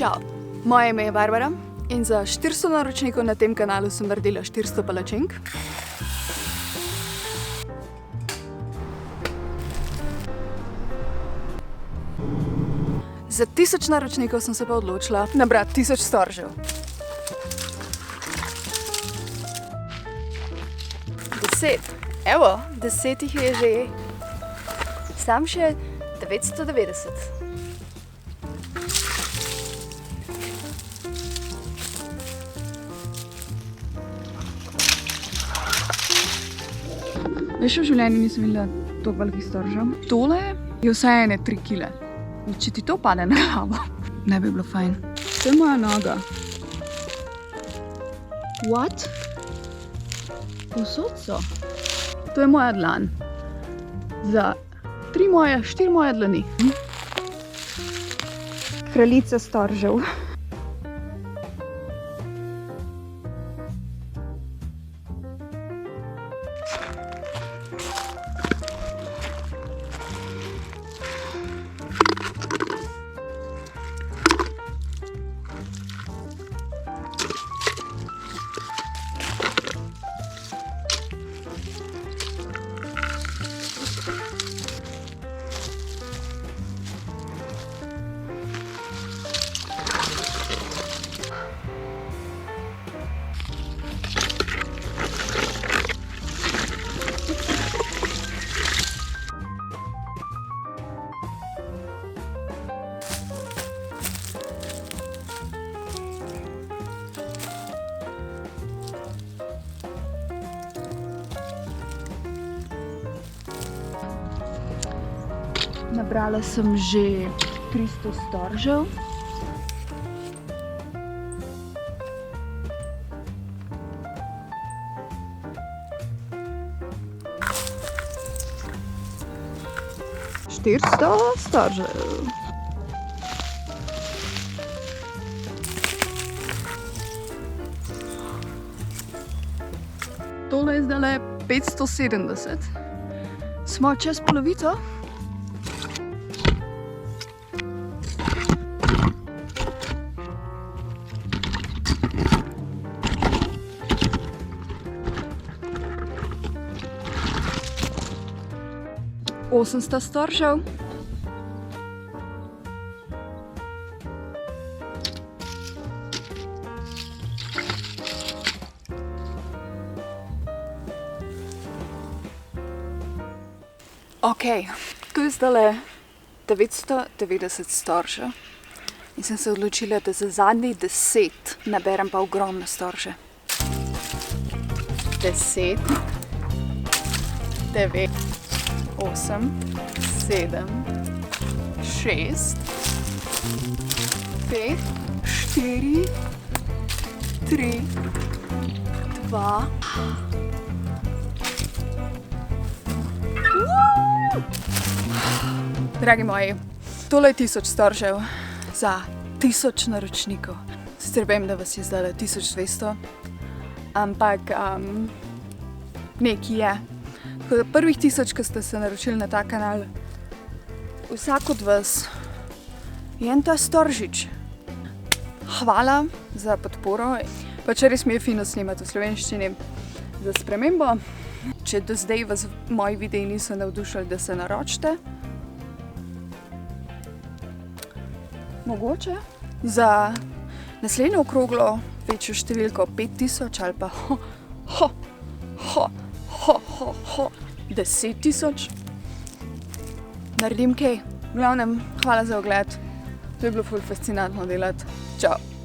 Čau, moje ime je Barbara in za 400 naročnikov na tem kanalu sem naredila 400 palačink. Za 1000 naročnikov sem se pa odločila nabrati 1000 storžev. 10. Evo, 10 jih je že. Sam še 990. Veš, v življenju nisem videla toliko velikih storžev. Tole je vsaj ene 3 kile. Če ti to pade na glavo, ne bi bilo fajn. To je moja noga. What? Povsod so. To je moja dlan. Za 4 moje dlani. Kraljica storžev. Nabrala sem že 300 storžev. Tole je zdajle 570. Smo čez polovico. Osemsto storžev. Ok, to je zdajle 990 storžev in sem se odločila, da za zadnjih 10 naberem pa ogromne storže. 10, 9, 8, 7, 6, 5, 4, 3, 2. Dragi moji, tole je 1000 storžev za 1000 naročnikov. Sicer vem, da vas je zdaj 1200, ampak nekaj je. Prvih 1000, ki ste se naročili na ta kanal, vsak od vas je en ta storžič. Hvala za podporo, pa če res mi je fino snemati v slovenščini za spremembo. Če do zdaj vas moji videi niso navdušili, da se naročite, mogoče za naslednjo okroglo večjo številko 5000 ali pa 10 000 naredim kaj. V glavnem, hvala za ogled. To je bilo ful fascinantno delati. Čau!